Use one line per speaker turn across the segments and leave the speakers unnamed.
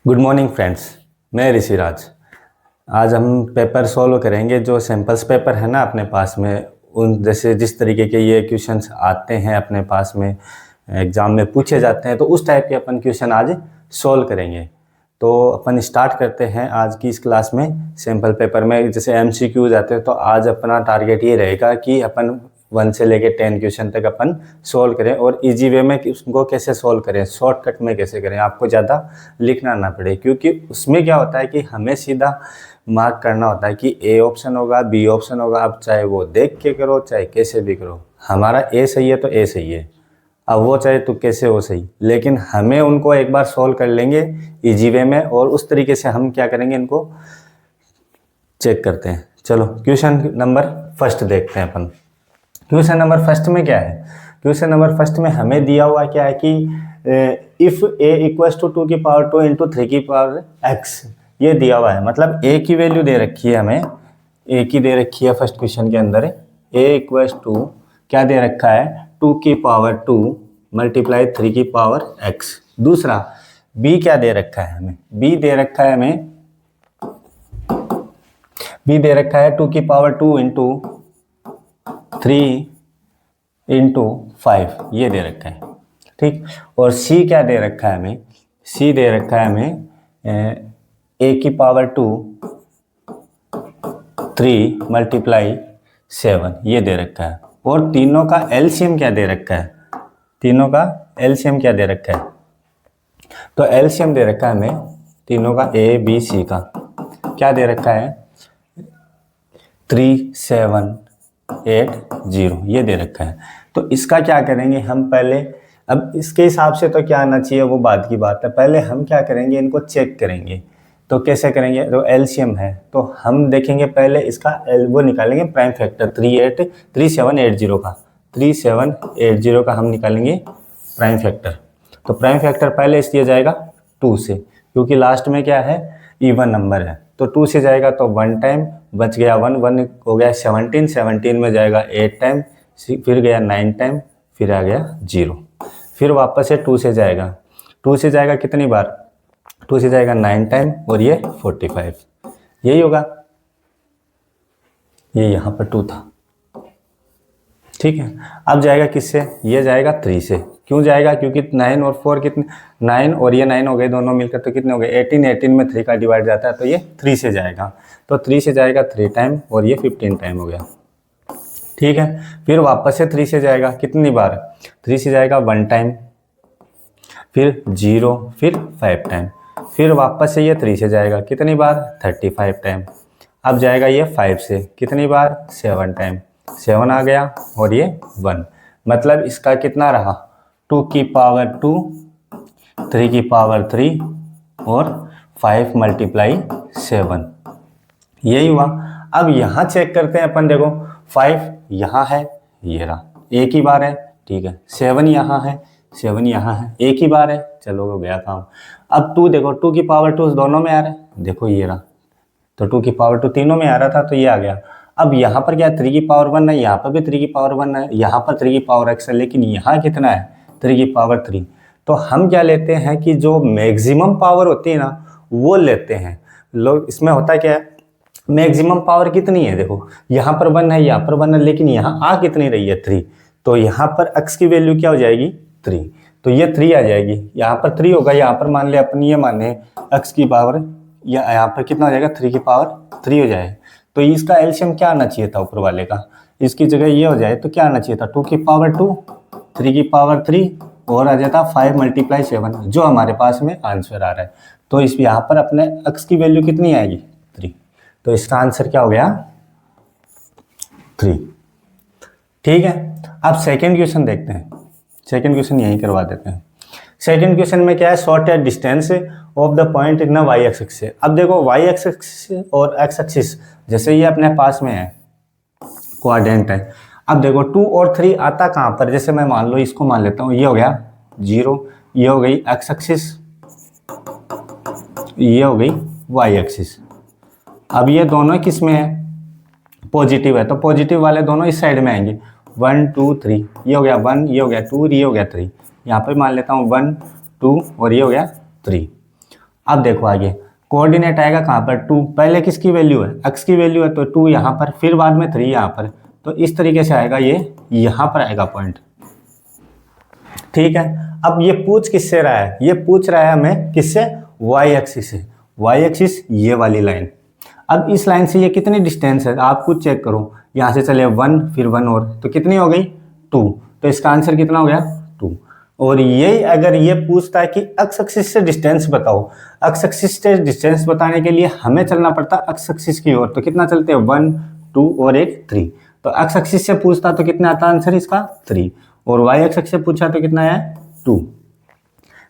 Good morning friends. मैं ऋषिराज। आज हम पेपर सॉल्व करेंगे। जो सैम्पल्स पेपर है ना अपने पास में, उन जैसे जिस तरीके के ये क्वेश्चंस आते हैं अपने पास में, एग्ज़ाम में पूछे जाते हैं, तो उस टाइप के अपन क्वेश्चन आज सॉल्व करेंगे। तो अपन स्टार्ट करते हैं आज की इस क्लास में। सैम्पल पेपर में जैसे MCQ आते हैं, तो आज अपना टारगेट ये रहेगा कि अपन 1 से लेके 10 क्वेश्चन तक अपन सोल्व करें, और इजी वे में उसको कैसे सोल्व करें, शॉर्टकट में कैसे करें, आपको ज़्यादा लिखना ना पड़े। क्योंकि उसमें क्या होता है कि हमें सीधा मार्क करना होता है कि A ऑप्शन होगा, B ऑप्शन होगा। अब चाहे वो देख के करो, चाहे कैसे भी करो, हमारा A सही है तो A सही है, अब वो चाहे तो कैसे हो सही, लेकिन हमें उनको एक बार सोल्व कर लेंगे इजी वे में, और उस तरीके से हम क्या करेंगे, इनको चेक करते हैं। चलो क्वेश्चन नंबर फर्स्ट देखते हैं अपन। क्वेश्चन नंबर फर्स्ट में क्या है? क्वेश्चन नंबर फर्स्ट में हमें दिया हुआ क्या है कि इफ a इक्वल्स टू 2 की पावर 2 इंटू 3 की पावर x, ये दिया हुआ है। मतलब a की वैल्यू दे रखी है, हमें a की दे रखी है फर्स्ट क्वेश्चन के अंदर। a इक्वल्स टू क्या दे रखा है, 2 की पावर 2 मल्टीप्लाई 3 की पावर x। दूसरा b क्या दे रखा है हमें, b दे रखा है हमें, b दे रखा है 2 की पावर 2 इंटू 3 इंटू 5, ये दे रखा है, ठीक। और c क्या दे रखा है हमें, c दे रखा है हमें a की पावर 2 3 मल्टीप्लाई 7, ये दे रखा है। और तीनों का एलसीएम क्या दे रखा है, तीनों का एलसीएम क्या दे रखा है, तो एलसीएम दे रखा है हमें तीनों का a b c का, क्या दे रखा है 3 7 8 0, ये दे रखा है। तो इसका क्या करेंगे हम पहले, अब इसके हिसाब से तो क्या आना चाहिए वो बाद की बात है, पहले हम क्या करेंगे, इनको चेक करेंगे। तो कैसे करेंगे, तो एलसीएम है तो हम देखेंगे पहले इसका वो निकालेंगे प्राइम फैक्टर 3780 का, 3780 का हम निकालेंगे प्राइम फैक्टर। तो प्राइम फैक्टर पहले इसलिए जाएगा 2 से, क्योंकि लास्ट में क्या है, इवन नंबर है। तो 2 से जाएगा तो 1 टाइम बच गया, 1 1 हो गया 17, 17 में जाएगा 8 टाइम, फिर गया 9 टाइम, फिर आ गया 0, फिर वापस से 2 से जाएगा, 2 से जाएगा कितनी बार, 2 से जाएगा 9 टाइम, और ये 45, यही होगा। ये यहाँ पर 2 था, ठीक है। अब जाएगा किससे, ये जाएगा 3 से। क्यों जाएगा, क्योंकि 9 और 4 कितने, 9 और ये 9 हो गए दोनों मिलकर, तो कितने हो गए 18, 18 में 3 का डिवाइड जाता है, तो ये 3 से जाएगा। तो 3 से जाएगा 3 टाइम, और ये 15 टाइम हो गया, ठीक है। फिर वापस से 3 से जाएगा कितनी बार, 3 से जाएगा 1 टाइम, फिर 0, फिर 5 टाइम, फिर वापस से ये 3 से जाएगा कितनी बार, 35 टाइम। अब जाएगा ये 5 से कितनी बार, 7 टाइम, 7 आ गया, और ये 1। मतलब इसका कितना रहा, 2 की पावर 2, 3 की पावर 3, और 5 मल्टीप्लाई 7, यही हुआ। अब यहाँ चेक करते हैं अपन, देखो 5 यहाँ है, ये रहा, एक ही बार है, ठीक है। 7 यहाँ है, 7 यहाँ है, एक ही बार है, चलो हो गया काम। अब 2 देखो, 2 की पावर 2 दोनों में आ रहा है, देखो ये रहा, तो 2 की पावर 2 तीनों में आ रहा था, तो ये आ गया। अब यहाँ पर क्या 3 की पावर 1 है, यहाँ पर भी 3 की पावर 1 है, यहाँ पर 3 की पावर x है, लेकिन यहाँ कितना है 3 की पावर 3। तो हम क्या लेते हैं कि जो मैक्सिमम पावर होती है ना, वो लेते हैं लोग। इसमें होता क्या है, मैक्सिमम पावर कितनी है, देखो यहाँ पर 1 है, यहाँ पर 1 है, लेकिन यहाँ आ कितनी रही है 3, तो यहाँ पर x की वैल्यू क्या हो जाएगी 3, तो ये 3 आ जाएगी। यहाँ पर 3 होगा, यहाँ पर मान ले अपनी ये माने x की पावर, या यहाँ पर कितना हो जाएगा 3 की पावर 3 हो जाए। तो इसका एलसीएम क्या आना चाहिए था ऊपर वाले का, इसकी जगह ये हो जाए तो क्या आना चाहिए था, 2 की पावर 2, 3 की पावर 3, और आ जाता 5 मल्टीप्लाई 7, जो हमारे पास में आंसर आ रहा है। तो इस यहाँ पर अपने x की वैल्यू कितनी आएगी 3, तो इसका आंसर क्या हो गया 3, ठीक है। अब सेकेंड क्वेश्चन देखते हैं, सेकेंड क्वेश्चन यहीं करवा देते हैं। सेकेंड क्वेश्चन में क्या है, shortest distance of the point in Y axis से। अब देखो वाई एक्सिस और एक्स एक्सिस जैसे ये अपने पास में है, क्वाड्रेंट है। अब देखो 2 और 3 आता कहाँ पर, जैसे मैं मान लो इसको मान लेता हूँ, ये हो गया 0, ये हो गई एक्स एक्सिस, ये हो गई वाई एक्सिस। अब ये दोनों किस में है, पॉजिटिव है, तो पॉजिटिव वाले दोनों इस साइड में आएंगे, 1 2 3, ये हो गया 1, ये हो गया 2, ये हो गया 3, यहाँ पर मान लेता हूँ 1 2, और ये हो गया 3। अब देखो आगे कोऑर्डिनेट आएगा कहाँ पर 2, पहले किसकी वैल्यू है, x की वैल्यू है तो 2 यहाँ पर, फिर बाद में 3 यहाँ पर, तो इस तरीके से आएगा, ये यहाँ पर आएगा पॉइंट। ठीक है, अब ये पूछ किससे रहा है, ये पूछ रहा है हमें किससे, y एक्सिस से, y एक्सिस ये वाली लाइन। अब इस लाइन से ये कितनी डिस्टेंस है आप खुद चेक करो, यहाँ से चले 1 फिर 1 और, तो कितनी हो गई 2, तो इसका आंसर कितना हो गया 2। और यही अगर ये पूछता है कि एक्स एक्सिस से डिस्टेंस बताओ, एक्स एक्सिस से डिस्टेंस बताने के लिए हमें चलना पड़ता है एक्स एक्सिस की ओर, तो कितना चलते हैं 1 2 और एक 3, तो एक्स एक्सिस से पूछता तो कितना आता आंसर इसका 3, और वाई एक्सिस से पूछा तो कितना है 2।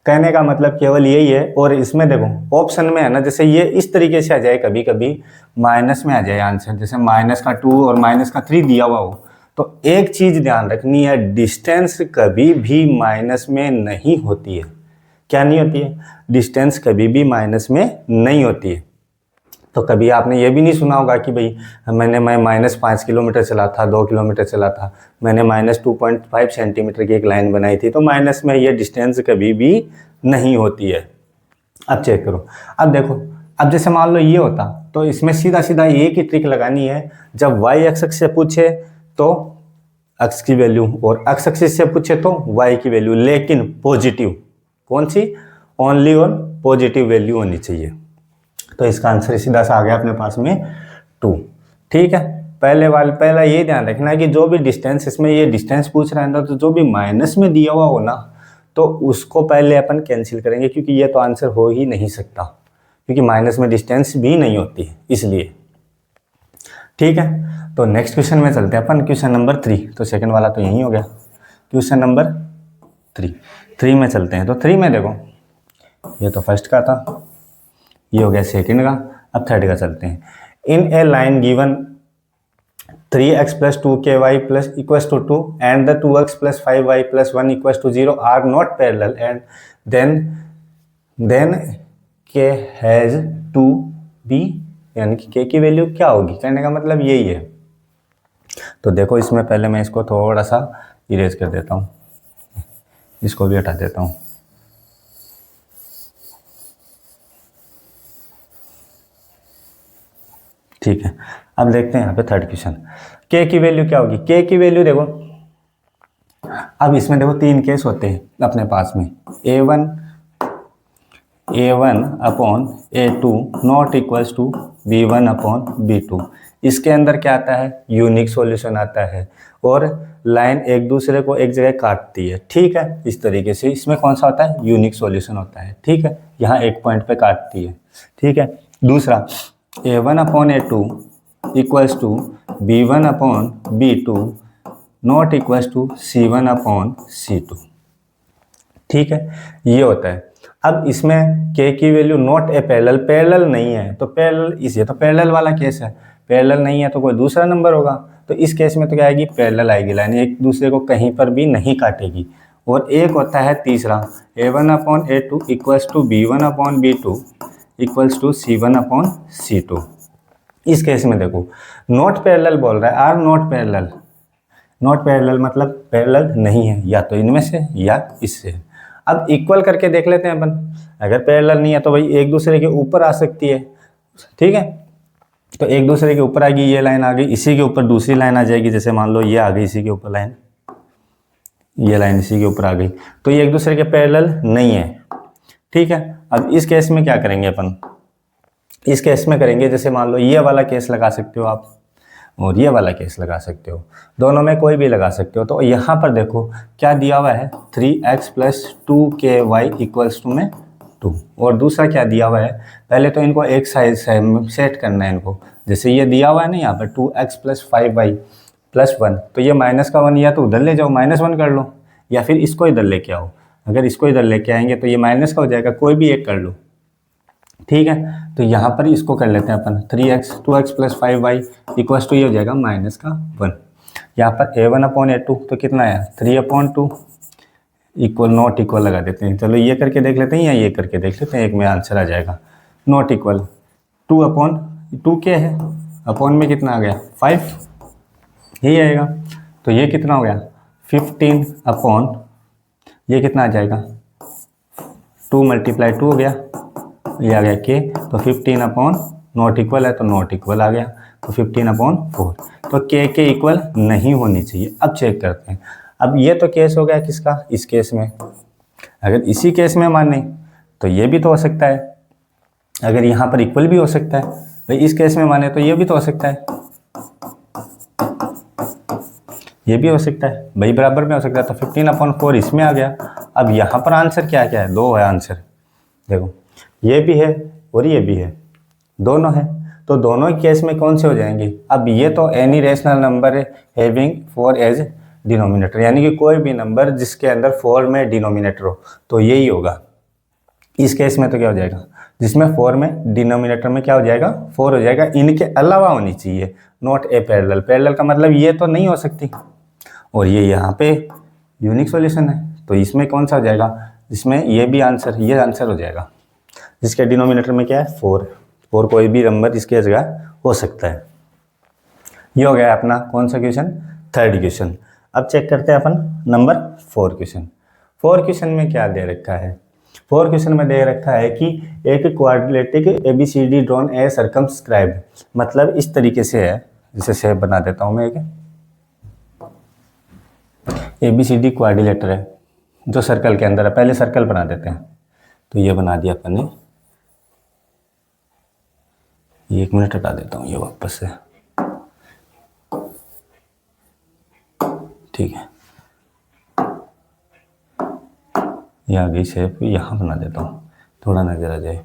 कहने का मतलब केवल यही है। और इसमें देखो ऑप्शन में है ना, जैसे ये इस तरीके से आ जाए, कभी कभी माइनस में आ जाए आंसर, जैसे -2 और -3 दिया हुआ हो, तो एक चीज ध्यान रखनी है, डिस्टेंस कभी भी माइनस में नहीं होती है। क्या नहीं होती है, डिस्टेंस कभी भी माइनस में नहीं होती है। तो कभी आपने ये भी नहीं सुना होगा कि भाई मैं -5 किलोमीटर चला था, 2 किलोमीटर चला था, मैंने -2.5 सेंटीमीटर की एक लाइन बनाई थी, तो माइनस में ये डिस्टेंस कभी भी नहीं होती है। अब चेक करो, अब देखो, अब जैसे मान लो ये होता, तो इसमें सीधा सीधा एक ही ट्रिक लगानी है, जब y एक्सिस से पूछे तो x की वैल्यू, और x एक्सिस से पूछे तो y की वैल्यू, लेकिन पॉजिटिव, कौन सी, ओनली और पॉजिटिव वैल्यू होनी चाहिए। तो इसका आंसर सीधा सा आ गया अपने पास में 2। ठीक है, पहला ये ध्यान रखना है कि जो भी डिस्टेंस, इसमें ये डिस्टेंस पूछ रहा है ना, तो जो भी माइनस में दिया हुआ हो ना, तो उसको पहले अपन कैंसिल करेंगे, क्योंकि ये तो आंसर हो ही नहीं सकता, क्योंकि माइनस में डिस्टेंस भी नहीं होती है इसलिए। ठीक है, तो नेक्स्ट क्वेश्चन में चलते हैं अपन, क्वेश्चन नंबर 3। तो सेकंड वाला तो यही हो गया, क्वेश्चन नंबर 3 में चलते हैं। तो 3 में देखो, ये तो फर्स्ट का था, ये हो गया सेकंड का, अब थर्ड का चलते हैं। In a line given 3x + 2ky plus equals to 2 and the 2x + 5y + 1 equals to 0 are not parallel and then k has to be, यानी कि k की वैल्यू क्या होगी, कहने का मतलब यही है। तो देखो इसमें पहले मैं इसको थोड़ा सा इरेज कर देता हूँ, इसको भी हटा देता हूँ। ठीक है, अब देखते हैं यहाँ पे थर्ड क्वेश्चन, k की वैल्यू क्या होगी, k की वैल्यू देखो, अब इसमें देखो 3 केस होते हैं अपने पास में, a1 upon a2 not equals to b1 upon b2। इसके अंदर क्या आता है, यूनिक सॉल्यूशन आता है, और लाइन एक दूसरे को एक जगह काटती है। ठीक है, इस तरीके से इसमें कौन सा होता है, यूनिक सॉल्यूशन होता है। ठीक है, यहाँ एक पॉइंट पे काटती है। ठीक है, दूसरा a1 upon a2 equals to b1 upon b2 not equals to c1 upon c2। ठीक है, ये होता है। अब इसमें k की वैल्यू नॉट ए पैरेलल नहीं है, तो पैरेलल इस, ये तो पैरेलल वाला केस है, पैरेलल नहीं है तो कोई दूसरा नंबर होगा, तो इस केस में तो क्या आएगी, पैरेलल आएगी, लाइन एक दूसरे को कहीं पर भी नहीं काटेगी। और एक होता है तीसरा, a1 upon a2 equals to b1 upon b2 equals to c1 upon c2। इस केस में देखो नॉट पैरेलल बोल रहा है, or not parallel, not parallel मतलब पैरेलल नहीं है, या तो इनमें से या इससे। अब इक्वल करके देख लेते हैं अपन, अगर पैरेलल नहीं है तो भाई एक दूसरे के ऊपर आ सकती है। ठीक है, तो एक दूसरे के ऊपर आएगी, ये लाइन आ गई, इसी के ऊपर दूसरी लाइन आ जाएगी, जैसे मान लो ये आ गई इसी के ऊपर लाइन, ये लाइन इसी के ऊपर आ गई, तो ये एक दूसरे के पैरेलल नहीं है। ठीक है, अब इस केस में क्या करेंगे अपन, इस केस में करेंगे, जैसे मान लो ये वाला केस लगा सकते हो आप, और ये वाला केस लगा सकते हो, दोनों में कोई भी लगा सकते हो। तो यहाँ पर देखो क्या दिया हुआ है, 3x + 2ky इक्वल्स टू में 2, और दूसरा क्या दिया हुआ है, पहले तो इनको एक साइड सेट करना है इनको, जैसे ये दिया हुआ है ना यहाँ पर 2x + 5y + 1, तो ये -1 या तो उधर ले जाओ -1 कर लो, या फिर इसको इधर लेके आओ, अगर इसको इधर लेके आएंगे तो ये माइनस का हो जाएगा, कोई भी एक कर लो। ठीक है, तो यहाँ पर इसको कर लेते हैं अपन, 2x + 5y इक्वल्स टू ये हो जाएगा -1। यहाँ पर a1 अपॉन a2 तो कितना है 3/2 इक्वल नॉट इक्वल लगा देते हैं। चलो ये करके देख लेते हैं या ये करके देख लेते हैं, एक में आंसर आ जाएगा। नॉट इक्वल 2/2 क्या है, अपॉन में कितना आ गया 5, यही आएगा, तो ये कितना हो गया 15 अपॉन ये कितना आ जाएगा 2 × 2 हो गया, ये आ गया के, तो 15 अपॉन नॉट इक्वल है तो नॉट इक्वल आ गया, तो 15 अपॉन 4, तो के इक्वल नहीं होनी चाहिए। अब चेक करते हैं। अब ये तो केस हो गया किसका, इस केस में। अगर इसी केस में माने तो ये भी तो हो सकता है, अगर यहाँ पर इक्वल भी हो सकता है भाई, इस केस में माने तो ये भी तो हो सकता है, ये भी हो सकता है भाई, बराबर में हो सकता है। तो 15 अपॉन 4 इसमें आ गया। अब यहाँ पर आंसर क्या क्या है, 2 है आंसर। देखो ये भी है और ये भी है, दोनों है, तो दोनों केस में कौन से हो जाएंगे। अब ये तो any rational number having 4 as denominator, यानी कि कोई भी नंबर जिसके अंदर 4 में डिनोमिनेटर हो, तो यही होगा। इस केस में तो क्या हो जाएगा, जिसमें 4 में डिनोमिनेटर में क्या हो जाएगा, 4 हो जाएगा। इनके अलावा होनी चाहिए, नॉट ए पैरेलल। पैरेलल का मतलब ये तो नहीं हो सकती, और ये यहाँ पे यूनिक सॉल्यूशन है, तो इसमें कौन सा हो जाएगा, इसमें ये भी आंसर, ये आंसर हो जाएगा, जिसके डिनोमिनेटर में क्या है 4, और कोई भी नंबर इसके जगह हो सकता है। ये हो गया अपना कौन सा क्वेश्चन, थर्ड क्वेश्चन। अब चेक करते हैं अपन नंबर 4 क्वेश्चन। 4 क्वेश्चन में क्या दे रखा है, 4 क्वेश्चन में दे रखा है कि एक क्वाड्रेटिक ABCD ड्रॉन ए सर्कमस्क्राइब, मतलब इस तरीके से है, जिसे शेप बना देता हूं मैं, एक ABCD क्वाड्रिलेटर है जो सर्कल के अंदर है। पहले सर्कल बना देते हैं, तो ये बना दिया अपन ने, ये 1 मिनट हटा देता हूँ ये वापस से, ठीक है। ये आ गई शेप, यहाँ बना देता हूँ थोड़ा नजर आ जाए,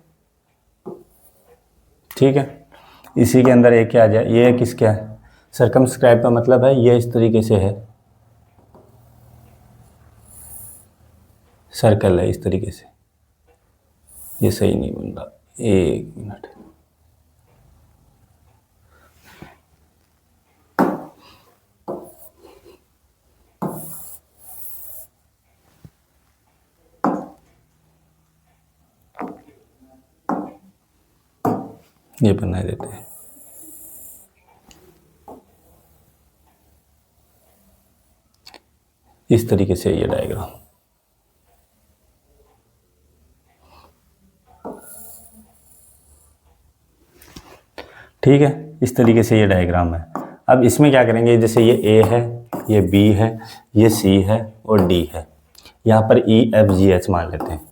ठीक है। इसी के अंदर एक क्या आ जाए, ये किसका है, सर्कमस्क्राइब का मतलब है ये इस तरीके से है, सर्कल है इस तरीके से। ये सही नहीं बन रहा, 1 मिनट, ये बना देते हैं। इस तरीके से ये डायग्राम, ठीक है, इस तरीके से ये डायग्राम है। अब इसमें क्या करेंगे, जैसे ये ए है, ये बी है, ये सी है और डी है, यहाँ पर EFGH मान लेते हैं।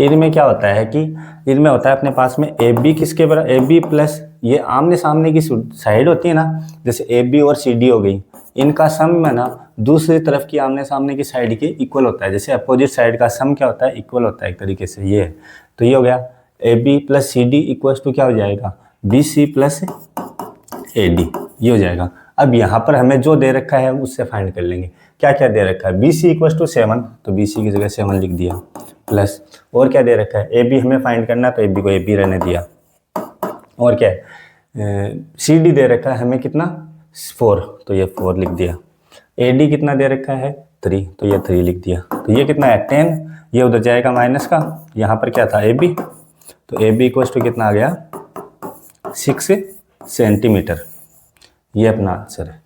इनमें क्या होता है कि इनमें होता है अपने पास में AB किसके बराबर, AB प्लस ये आमने सामने की साइड होती है ना, जैसे AB और CD हो गई, इनका सम में ना दूसरी तरफ की आमने सामने की साइड के इक्वल होता है। जैसे अपोजिट साइड का सम क्या होता है, इक्वल होता है एक तरीके से, ये है। तो ये हो गया AB plus CD equals to क्या हो जाएगा, BC प्लस AD, ये हो जाएगा। अब यहाँ पर हमें जो दे रखा है उससे फाइंड कर लेंगे। क्या क्या दे रखा है, BC इक्वल्स टू 7, तो BC की जगह 7 लिख दिया, प्लस और क्या दे रखा है, AB हमें फाइंड करना, तो AB को AB रहने दिया, और क्या है CD दे रखा है हमें कितना 4, तो ये 4 लिख दिया। AD कितना दे रखा है 3, तो ये 3 लिख दिया। तो ये कितना है 10, ये उधर जाएगा माइनस का, यहाँ पर क्या था AB, तो AB इक्वल्स टू कितना आ गया 6 सेंटीमीटर, ये अपना आंसर है।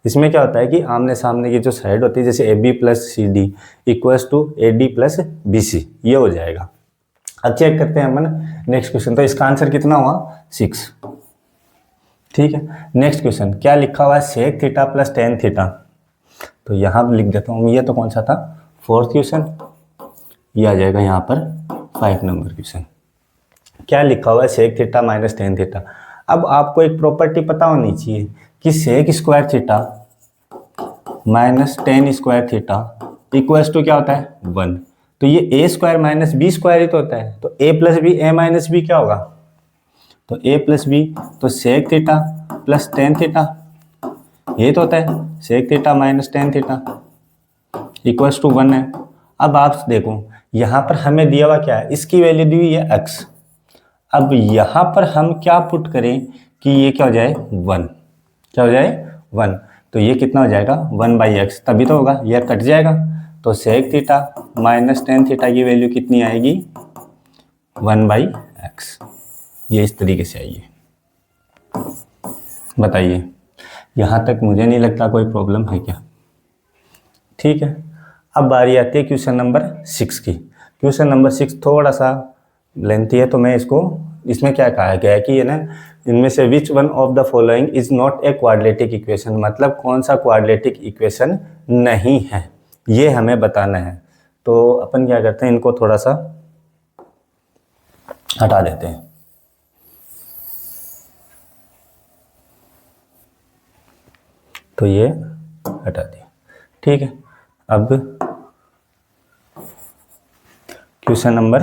इसमें क्या होता है कि आमने सामने की जो साइड होती है, जैसे AB plus CD equals to AD plus BC, ये हो जाएगा। अब चेक करते हैं अपन नेक्स्ट क्वेश्चन। तो इसका आंसर कितना हुआ 6, ठीक है। नेक्स्ट क्वेश्चन क्या लिखा हुआ है, sec theta plus tan theta, तो यहाँ लिख देता हूँ, ये तो कौन सा था 4th क्वेश्चन, ये आ जाएगा यहाँ पर 5 नंबर क्वेश्चन। क्या लिखा हुआ है, sec theta minus tan theta. अब आपको एक प्रॉपर्टी पता होनी चाहिए कि sec square theta minus tan square theta equals to क्या होता है 1। तो ये A square minus B square ही तो होता है, तो A plus B, A minus B क्या होगा, तो ए प्लस बी, तो sec theta plus tan theta, ये तो होता है sec theta minus tan theta equals to 1 है। अब आप देखो यहाँ पर हमें दिया हुआ क्या है, इसकी वैल्यू दी हुई है x। अब यहाँ पर हम क्या पुट करें कि ये क्या हो जाए 1, क्या हो जाए 1, तो ये कितना हो जाएगा 1/x, तभी तो होगा, यह कट जाएगा। तो sec theta minus tan theta की वैल्यू कितनी आएगी 1/x, ये इस तरीके से आएगी। बताइए यहाँ तक मुझे नहीं लगता कोई प्रॉब्लम है क्या, ठीक है। अब बारी आती है क्वेश्चन नंबर 6 की। क्वेश्चन नंबर 6 थोड़ा सा लेंथी है, तो मैं इसको, इसमें क्या कहा गया है कि ये ना, इनमें से which one of the following is not a quadratic equation, मतलब कौन सा क्वाड्रेटिक इक्वेशन नहीं है, ये हमें बताना है। तो अपन क्या करते हैं, इनको थोड़ा सा हटा देते हैं। तो ये हटा दिया, ठीक है। अब क्वेश्चन नंबर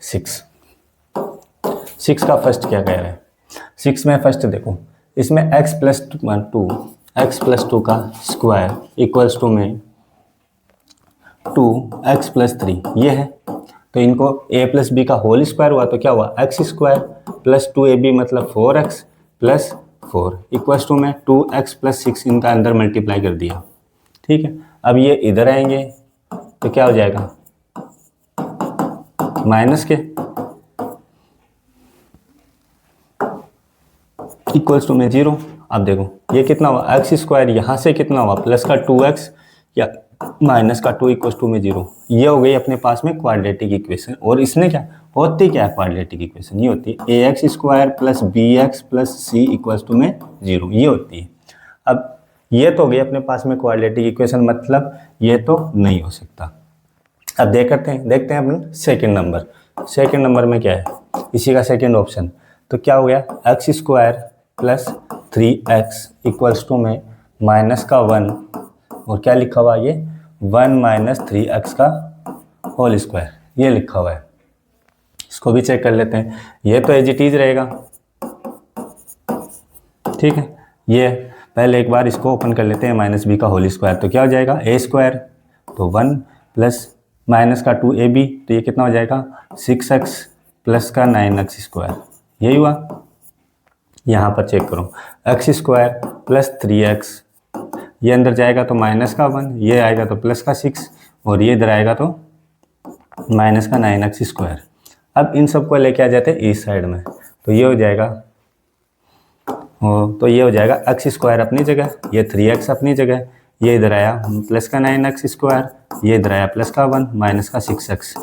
6 का फर्स्ट क्या कह रहा है। 6 में फर्स्ट देखो, इसमें x+2 का स्क्वायर इक्वल्स टू में 2x+3 ये है। तो इनको a+b का होल स्क्वायर हुआ तो क्या हुआ, x² प्लस 2ab मतलब 4x प्लस 4 इक्वल्स टू में 2x+6 इनका अंदर मल्टीप्लाई कर दिया, ठीक है। अब ये इधर आएंगे तो क्या हो जाएगा, माइनस के इक्वल्स टू में 0। अब देखो ये कितना हुआ, x², यहाँ से कितना हुआ प्लस का 2x या माइनस का 2 इक्वल्स टू में 0। ये हो गई अपने पास में क्वाड्रेटिक इक्वेशन। और इसने क्या होती, क्या है क्वाड्रेटिक इक्वेशन, ये होती है ax² plus bx plus c equals to में 0, ये होती है। अब ये तो हो गई अपने पास में क्वाड्रेटिक इक्वेशन, मतलब ये तो नहीं हो सकता। अब देखते हैं अपन सेकेंड नंबर में क्या है, इसी का सेकेंड ऑप्शन। तो क्या हो गया, x² plus 3x equals to में माइनस का 1 और क्या लिखा हुआ ये 1 माइनस 3x का होल स्क्वायर, ये लिखा हुआ है। इसको भी चेक कर लेते हैं, ये तो एज इट इज रहेगा, ठीक है। ये पहले एक बार इसको ओपन कर लेते हैं, माइनस बी का होल स्क्वायर तो क्या हो जाएगा a² तो 1 प्लस माइनस का 2ab तो ये कितना हो जाएगा 6x प्लस का 9x², यही हुआ। यहाँ पर चेक करो, x² प्लस 3x, ये अंदर जाएगा तो माइनस का 1, ये आएगा तो प्लस का 6 और ये इधर आएगा तो माइनस का 9x²। अब इन सबको लेके आ जाते हैं इस साइड में, तो ये हो जाएगा तो ये हो जाएगा x² अपनी जगह, ये 3x अपनी जगह, ये इधर आया प्लस का 9x², ये इधर आया प्लस का 1 माइनस का 6x,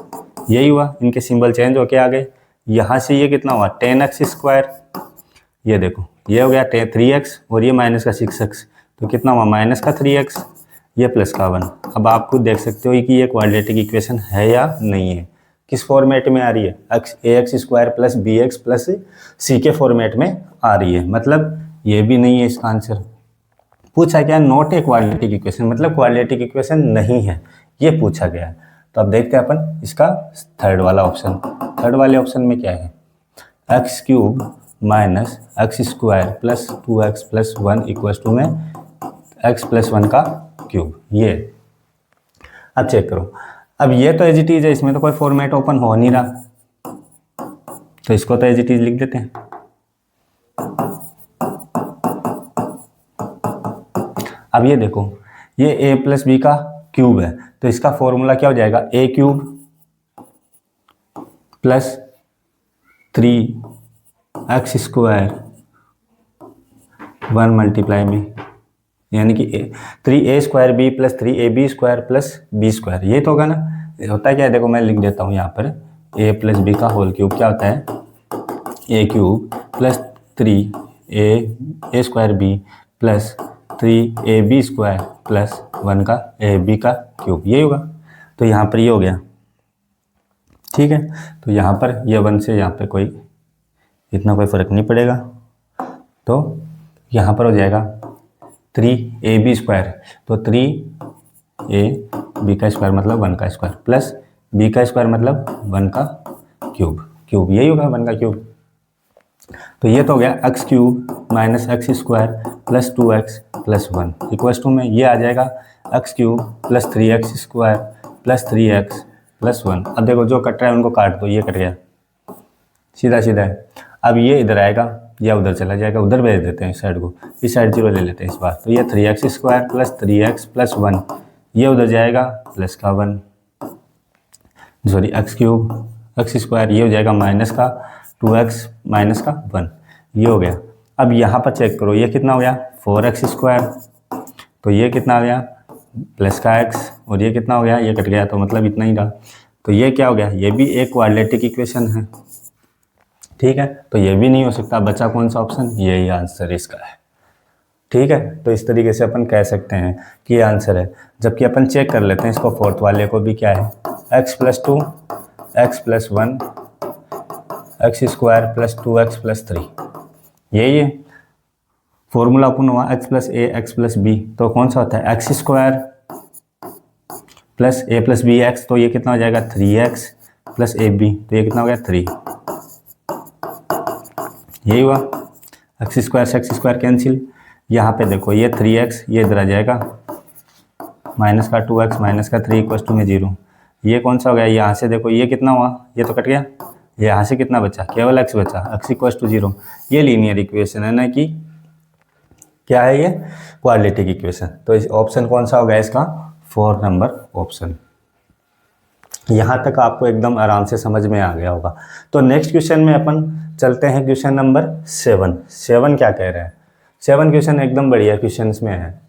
यही हुआ। इनके सिंबल चेंज होके आ गए। यहाँ से ये कितना हुआ 10x², ये देखो ये हो गया 3x और ये माइनस का 6x तो कितना हुआ माइनस का 3x, ये प्लस का 1। अब आप खुद देख सकते हो कि ये क्वाड्रेटिक इक्वेशन है या नहीं है, किस फॉर्मेट में आ रही है, ax² plus bx plus c के फॉर्मेट में आ रही है, मतलब ये भी नहीं है इसका आंसर। पूछा गया नॉट ए क्वाड्रेटिक इक्वेशन, मतलब क्वाड्रेटिक इक्वेशन नहीं है, ये पूछा गया है। तो अब देखते हैं अपन इसका थर्ड वाला ऑप्शन। थर्ड वाले ऑप्शन में क्या है, x³ minus x² plus 2x plus 1 equals to में x प्लस 1 का क्यूब, ये। अब चेक करो, अब ये तो एज इट इज है, इसमें तो कोई फॉर्मेट ओपन हो नहीं रहा, तो इसको तो एज इट इज लिख देते हैं। अब ये देखो, ये a प्लस बी का क्यूब है, तो इसका फॉर्मूला क्या हो जाएगा a³ प्लस 3x² 1 मल्टीप्लाई में, यानी कि 3a² plus 3ab² plus b², ये तो होगा ना। होता क्या है, देखो मैं लिख देता हूँ यहाँ पर a प्लस बी का होल क्यूब क्या होता है a³ plus 3a² plus 3ab² plus 1 का ab का क्यूब, ये होगा। तो यहाँ पर ये हो गया, ठीक है। तो यहाँ पर ये 1 से यहाँ पे कोई इतना कोई फ़र्क नहीं पड़ेगा, तो यहाँ पर हो जाएगा 3ab², तो 3ab का स्क्वायर मतलब 1 का स्क्वायर प्लस b का स्क्वायर मतलब 1 का क्यूब, यही होगा 1 का क्यूब। तो ये तो हो गया x³ minus x² plus 2x plus 1 equals to में ये आ जाएगा x³ plus 3x² plus 3x plus 1। अब देखो जो कट रहा है उनको काट दो, ये कट गया, सीधा है। अब ये इधर आएगा या उधर चला जाएगा, उधर भेज देते हैं इस साइड को, इस साइड 0 ले लेते हैं इस बार। तो ये 3x² प्लस 3x प्लस 1, ये उधर जाएगा प्लस का 1, सॉरी x² ये हो जाएगा माइनस का 2x माइनस का 1, ये हो गया। अब यहाँ पर चेक करो, ये कितना हो गया 4x², तो ये कितना आ गया प्लस का x, और ये कितना हो गया, ये कट गया तो मतलब इतना ही रहा। तो ये क्या हो गया, ये भी एक क्वाड्रेटिक इक्वेशन है। ठीक है, तो ये भी नहीं हो सकता, बचा कौन सा ऑप्शन, यही आंसर इसका है। ठीक है, तो इस तरीके से अपन कह सकते हैं कि ये आंसर है। जबकि अपन चेक कर लेते हैं इसको, फोर्थ वाले को भी, क्या है, x+2 x+1 x² + 2x+3, यही है फॉर्मूला अपन हुआ x+a x+b, तो कौन सा होता है x² + a + bx, तो ये कितना हो जाएगा 3x + ab, तो ये कितना हो गया 3, यही हुआ। x² से x² कैंसिल, यहाँ पे देखो ये 3x ये इधर आ जाएगा, -2x -3 = 0, ये कौन सा हो गया, यहाँ से देखो ये कितना हुआ, ये तो कट गया, यहाँ से कितना बचा, केवल x बचा, x = 0। ये लीनियर इक्वेशन है ना, कि क्या है ये, क्वाड्रेटिक इक्वेशन। तो इस ऑप्शन कौन सा होगा इसका, 4 नंबर ऑप्शन। यहाँ तक आपको एकदम आराम से समझ में आ गया होगा। तो नेक्स्ट क्वेश्चन में अपन चलते हैं, क्वेश्चन नंबर 7 क्या कह रहा है। 7 क्वेश्चन एकदम बढ़िया क्वेश्चन में है।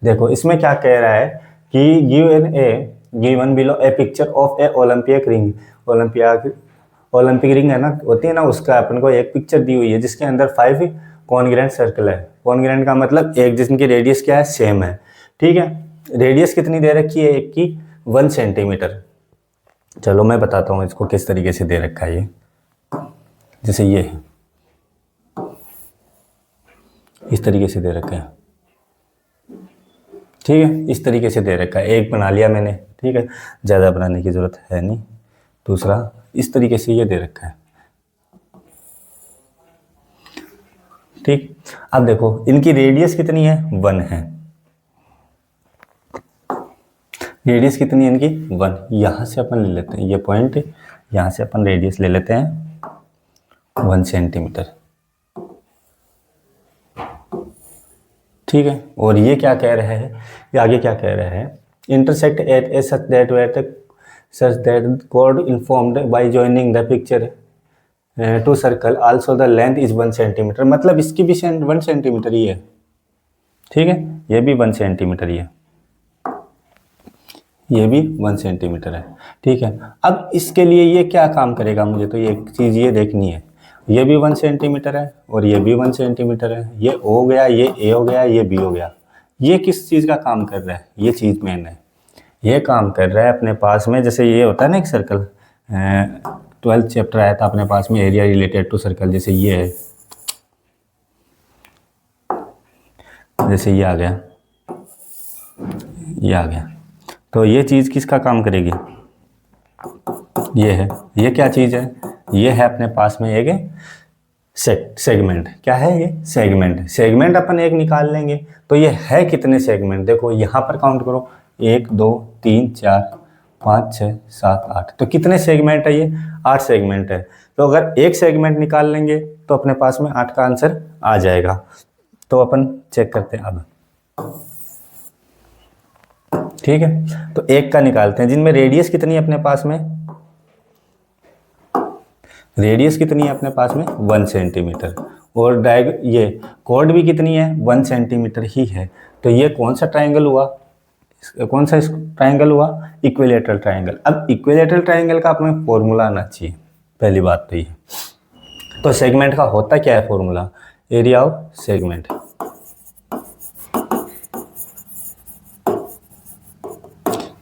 देखो इसमें क्या कह रहा है कि given below A picture of A Olympic ring, Olympic ring है ना, होती है ना, उसका अपन को एक पिक्चर दी हुई है जिसके अंदर 5 कॉन्ग्रेंट सर्कल है। कॉन्ग्रेंट का मतलब एक जिसकी रेडियस क्या है, सेम है। ठीक है, रेडियस कितनी दे रखी है एक की, 1 सेंटीमीटर। चलो मैं बताता हूँ इसको किस तरीके से दे रखा है ये। जैसे ये है, इस तरीके से दे रखा है। ठीक है, इस तरीके से दे रखा है, एक बना लिया मैंने। ठीक है, ज़्यादा बनाने की ज़रूरत है नहीं। दूसरा इस तरीके से ये दे रखा है। ठीक, अब देखो इनकी रेडियस कितनी है, 1 है। रेडियस कितनी है इनकी, 1। यहाँ से अपन ले लेते हैं ये पॉइंट, यहाँ से अपन रेडियस ले लेते हैं 1 सेंटीमीटर। ठीक है, और ये क्या कह रहा है, ये आगे क्या कह रहा है, intersect at a such that कोड informed by joining the picture two circle also the length is 1 centimetre. मतलब इसकी भी 1 सेंटीमीटर ही है। ठीक है, ये भी 1 सेंटीमीटर ही है, ये भी 1 सेंटीमीटर है। ठीक है, अब इसके लिए ये क्या काम करेगा, मुझे तो ये चीज़ ये देखनी है। ये भी 1 सेंटीमीटर है और ये भी 1 सेंटीमीटर है। ये O हो गया, ये A हो गया, ये B हो गया। ये किस चीज़ का काम कर रहा है, ये चीज़ मेन है। ये काम कर रहा है अपने पास में, जैसे ये होता है ना एक सर्कल, 12th चैप्टर आया था अपने पास में, एरिया रिलेटेड टू सर्कल। जैसे ये है, जैसे ये आ गया, ये आ गया, तो ये चीज़ किसका काम करेगी, ये है। ये क्या चीज़ है, ये है अपने पास में एक सेगमेंट। क्या है ये, सेगमेंट। सेगमेंट अपन एक निकाल लेंगे, तो ये है कितने सेगमेंट, देखो यहाँ पर काउंट करो, 1 2 3 4 5 6 7 8। तो कितने सेगमेंट है ये, 8 सेगमेंट है। तो अगर एक सेगमेंट निकाल लेंगे तो अपने पास में 8 का आंसर आ जाएगा। तो अपन चेक करते हैं अब। ठीक है, तो एक का निकालते हैं, जिनमें रेडियस कितनी है अपने पास में, रेडियस कितनी है अपने पास में 1 सेंटीमीटर, और ये कोड भी कितनी है 1 सेंटीमीटर ही है। तो ये कौन सा ट्राइंगल हुआ, कौन सा ट्राइंगल हुआ, इक्विलेटरल ट्राइंगल। अब इक्विलेटरल ट्राइंगल का अपने फॉर्मूला आना चाहिए, पहली बात तो ये। तो सेगमेंट का होता क्या है फॉर्मूला, एरिया ऑफ सेगमेंट।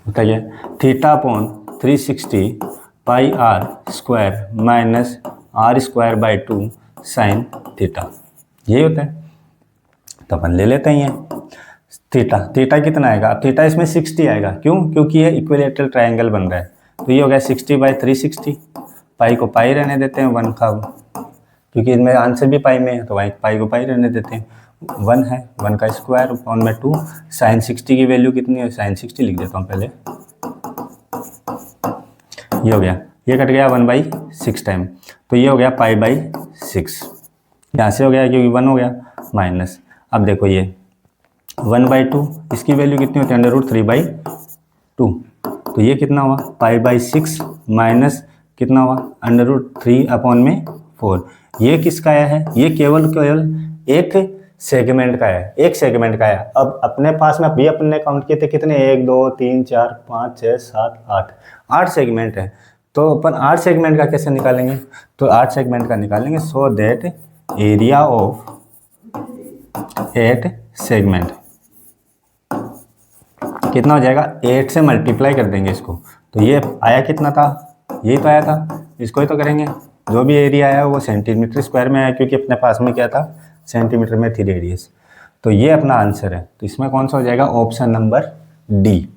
होता क्या, θ/360 πr² -r² 2 sin थीटा, यही होता है। तो अपन ले लेते हैं ये थीटा कितना आएगा, अब थीटा इसमें 60 आएगा। क्यों, क्योंकि ये इक्विलेटरल ट्राइंगल बन रहा है। तो ये हो गया 60/360, पाई को पाई रहने देते हैं, 1 का, क्योंकि इसमें आंसर भी पाई में है, तो पाई को पाई रहने देते हैं। 1 है, 1 का स्क्वायर अपॉन में 2, साइन 60 की वैल्यू कितनी है, साइन 60 लिख देता हूँ पहले। ये हो गया, ये कट गया 1/6 टाइम, तो ये हो गया π/6। यहाँ से हो गया क्योंकि 1 हो गया माइनस। अब देखो ये 1/2, इसकी वैल्यू कितनी होती है, √3/2। तो ये कितना हुआ, π/6 माइनस कितना हुआ, √3/4। ये किसका आया है, ये केवल एक सेगमेंट का है, एक सेगमेंट का है। अब अपने पास में अभी अपने काउंट किए थे कितने, 1 2 3 4 5 6 7 8, 8 सेगमेंट है। तो अपन 8 सेगमेंट का कैसे निकालेंगे, तो 8 सेगमेंट का निकालेंगे, so that area of 8 segment कितना हो जाएगा, 8 से मल्टीप्लाई कर देंगे इसको। तो ये आया कितना था, यही तो आया था, इसको ही तो करेंगे। जो भी एरिया आया वो सेंटीमीटर स्क्वायर में आया, क्योंकि अपने पास में क्या था, सेंटीमीटर में थी रेडियस। तो ये अपना आंसर है। तो इसमें कौन सा हो जाएगा, ऑप्शन नंबर डी।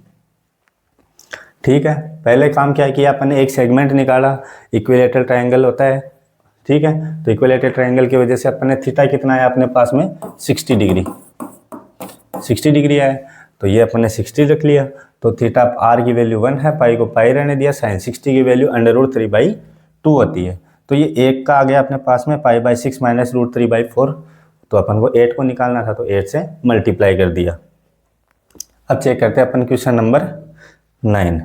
ठीक है, पहले काम क्या किया अपन ने, एक सेगमेंट निकाला, इक्विलेटरल ट्रायंगल होता है। ठीक है, तो इक्विलेटरल ट्रायंगल की वजह से अपन ने थीटा कितना आया अपने पास में, 60 डिग्री, 60 डिग्री आया। तो ये अपन ने 60 रख लिया। तो थीटा आर की वैल्यू 1 है, पाई को पाई रहने दिया, साइन 60 की वैल्यू √3/2 होती है। तो ये 1 का आ गया अपने पास में, π/6 माइनस √3/4। तो अपन को 8 को निकालना था, तो 8 से मल्टीप्लाई कर दिया। अब चेक करते हैं अपन क्वेश्चन नंबर 9।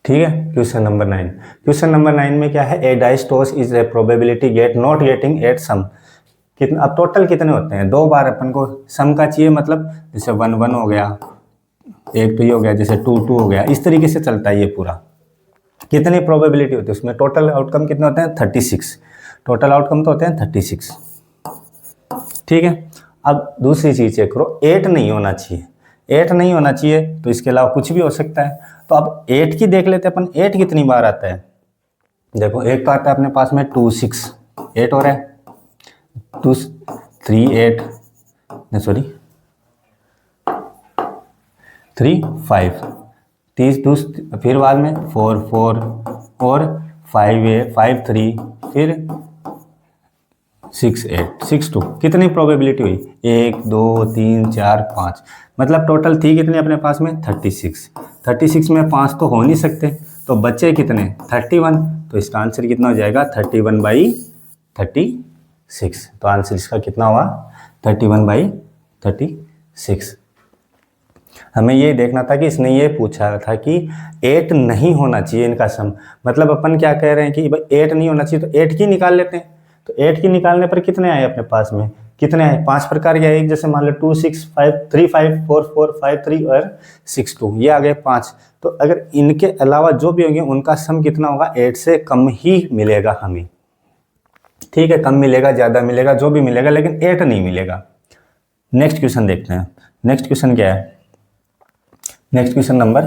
ठीक है, क्वेश्चन नंबर 9। क्वेश्चन नंबर 9 में क्या है, a dice toss is a probability get not getting eight sum. कितना, अब टोटल कितने होते हैं, 2 बार अपन को सम का चाहिए, मतलब जैसे 1 1 हो गया, एक तो ये हो गया, जैसे 2 2 हो गया, इस तरीके से चलता है ये पूरा। कितनी प्रोबेबिलिटी होती है उसमें, टोटल आउटकम कितने होते हैं, 36। टोटल आउटकम तो होते हैं 36। ठीक है, अब दूसरी चीज चेक करो, 8 नहीं होना चाहिए। 8 नहीं होना चाहिए, तो इसके अलावा कुछ भी हो सकता है। तो अब 8 की देख लेते हैं अपन, 8 कितनी बार आता है। देखो, एक तो आता है अपने पास में 2 6, 8 हो रहा है, 2 3 8, सॉरी 3 5, 30 फिर बाद में 4 4 और 5 8 5 3, फिर 6 8 6 2। कितनी प्रोबेबिलिटी हुई, 1 2 3 4 5, मतलब टोटल थी कितनी अपने पास में, 36। 36 में 5 तो हो नहीं सकते, तो बच्चे कितने, 31। तो इसका आंसर कितना हो जाएगा, 31/36। तो आंसर इसका कितना हुआ, 31/36। हमें ये देखना था कि इसने ये पूछा था कि 8 नहीं होना चाहिए इनका सम, मतलब अपन क्या कह रहे हैं कि भाई 8 नहीं होना चाहिए, तो 8 की निकाल लेते हैं। तो 8 की निकालने पर कितने आए अपने पास में, कितने आए, 5 प्रकार के आए, जैसे मान लो 2 6 5 3 5 4 4 5 3 और 6 2, ये आ गए 5। तो अगर इनके अलावा जो भी होंगे उनका सम कितना होगा, 8 से कम ही मिलेगा हमें। ठीक है, कम मिलेगा, ज़्यादा मिलेगा, जो भी मिलेगा, लेकिन 8 नहीं मिलेगा। नेक्स्ट क्वेश्चन देखते हैं। नेक्स्ट क्वेश्चन क्या है, नेक्स्ट क्वेश्चन नंबर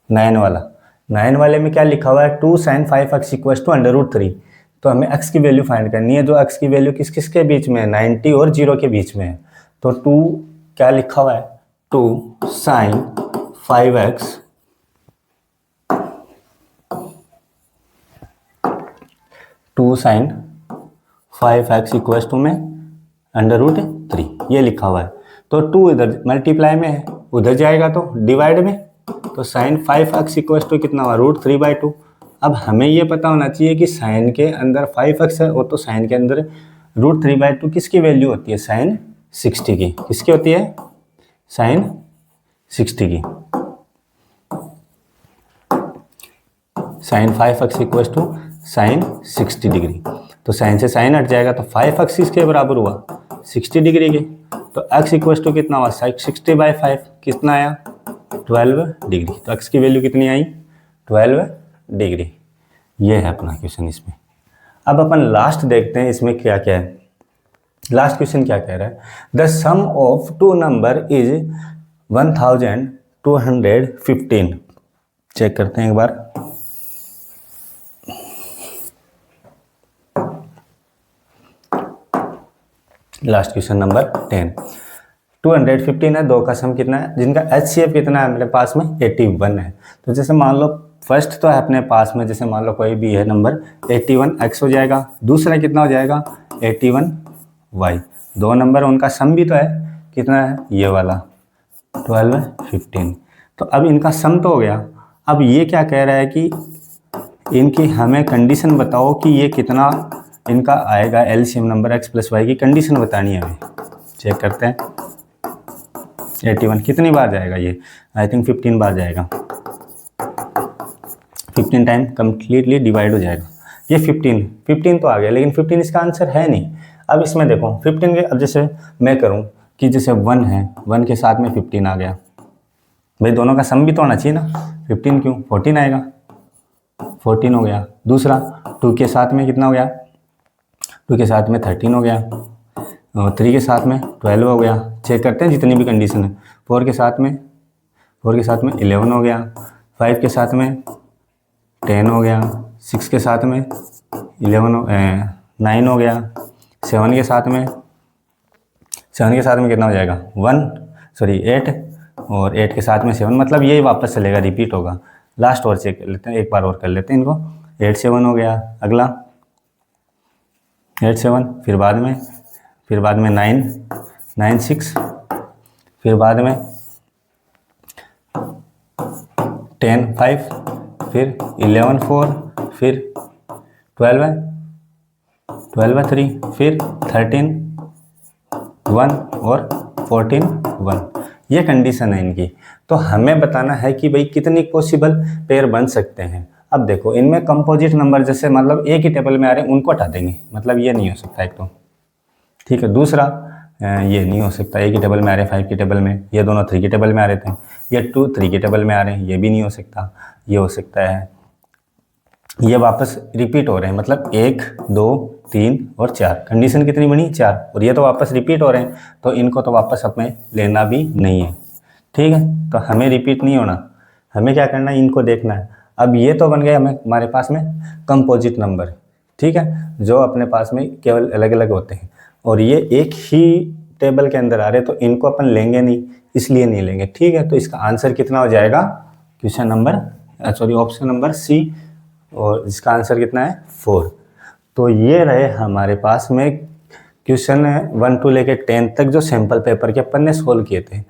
9 वाला। 9 वाले में क्या लिखा हुआ है, 2 sin 5x = √3। तो हमें x की वैल्यू फाइंड करनी है, जो x की वैल्यू किस किस के बीच में है, 90 और 0 के बीच में है। तो 2 क्या लिखा हुआ है, 2 sin 5x = √3, ये लिखा हुआ है। तो 2 इधर मल्टीप्लाई में है, उधर जाएगा तो डिवाइड में, तो sin 5x = कितना हुआ, √3/2। अब हमें ये पता होना चाहिए कि साइन के अंदर 5x है, और तो साइन के अंदर √3/2 किसकी वैल्यू होती है, sin 60 की। किसकी होती है, sin 60 की। sin 5x = sin 60 degree. तो साइन से साइन हट जाएगा, तो 5x किसके बराबर हुआ, 60 डिग्री के। तो x = कितना हुआ, 60/5, कितना आया, 12 डिग्री। तो x की वैल्यू कितनी आई, 12 डिग्री। ये है अपना क्वेश्चन इसमें। अब अपन लास्ट देखते हैं इसमें क्या क्या है। लास्ट क्वेश्चन क्या कह रहा है, the sum of 2 number is 1215। Check करते हैं एक बार। Last question number 10। 215 है, 2 का सम कितना है, जिनका HCF कितना है मेरे पास में, 81 है। तो जैसे मान लो फर्स्ट तो है अपने पास में, जैसे मान लो कोई भी है नंबर, 81x हो जाएगा, दूसरा कितना हो जाएगा, 81y। 2 नंबर उनका सम भी तो है, कितना है, ये वाला 12 15। तो अब इनका सम तो हो गया। अब ये क्या कह रहा है कि इनकी हमें कंडीशन बताओ कि ये कितना इनका आएगा, LCM नंबर x + y की कंडीशन बतानी है हमें। चेक करते हैं, 81 कितनी बार जाएगा, ये आई थिंक 15 बार जाएगा, 15 टाइम कम्प्लीटली डिवाइड हो जाएगा। ये 15 तो आ गया, लेकिन 15 इसका आंसर है नहीं। अब इसमें देखो 15 के, अब जैसे मैं करूँ कि जैसे 1 है, 1 के साथ में 15 आ गया, भाई दोनों का सम भी तो होना चाहिए ना, 15 क्यों, 14 आएगा, 14 हो गया। दूसरा 2 के साथ में कितना हो गया, 2 के साथ में 13 हो गया, और 3 के साथ में 12 हो गया। चेक करते हैं जितनी भी कंडीशन है। 4 के साथ में 11 हो गया, 5 के साथ में 10 हो गया, 6 के साथ में 9 हो गया, 7 के साथ में कितना हो जाएगा 8, और 8 के साथ में 7, मतलब ये वापस चलेगा, रिपीट होगा। लास्ट और चेक कर लेते हैं, एक बार और कर लेते हैं इनको। 8 7 हो गया, अगला 8 7, फिर बाद में 9 6, फिर बाद में 10 5, फिर 11 4, फिर 12 3, फिर 13 1 और 14 1। ये कंडीशन है इनकी। तो हमें बताना है कि भाई कितनी पॉसिबल पेयर बन सकते हैं। अब देखो इनमें कंपोजिट नंबर जैसे मतलब एक ही टेबल में आ रहे हैं उनको हटा देंगे, मतलब ये नहीं हो सकता एक तो, ठीक है। दूसरा ये नहीं हो सकता, एक ही टेबल में आ रहे हैं 5 की टेबल में, ये दोनों 3 की टेबल में आ रहे थे, ये 2 3 की टेबल में आ रहे हैं, ये भी नहीं हो सकता। ये हो सकता है ये वापस रिपीट हो रहे हैं, मतलब 1 2 3 और 4, कंडीशन कितनी बनी 4, और ये तो वापस रिपीट हो रहे हैं, तो इनको तो वापस हमें लेना भी नहीं है, ठीक है। तो हमें रिपीट नहीं होना, हमें क्या करना है, इनको देखना है। अब ये तो बन गए हमारे पास में कंपोजिट नंबर, ठीक है, जो अपने पास में केवल अलग अलग होते हैं, और ये एक ही टेबल के अंदर आ रहे हैं, तो इनको अपन लेंगे नहीं, इसलिए नहीं लेंगे, ठीक है। तो इसका आंसर कितना हो जाएगा, ऑप्शन नंबर सी, और इसका आंसर कितना है 4। तो ये रहे हमारे पास में क्वेश्चन 1 to लेके 10 तक जो सैम्पल पेपर के अपन ने सोल्व किए थे।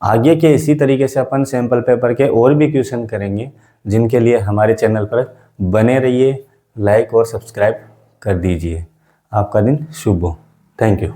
आगे के इसी तरीके से अपन सैम्पल पेपर के और भी क्वेश्चन करेंगे, जिनके लिए हमारे चैनल पर बने रहिए, लाइक और सब्सक्राइब कर दीजिए। आपका दिन शुभ हो। Thank you.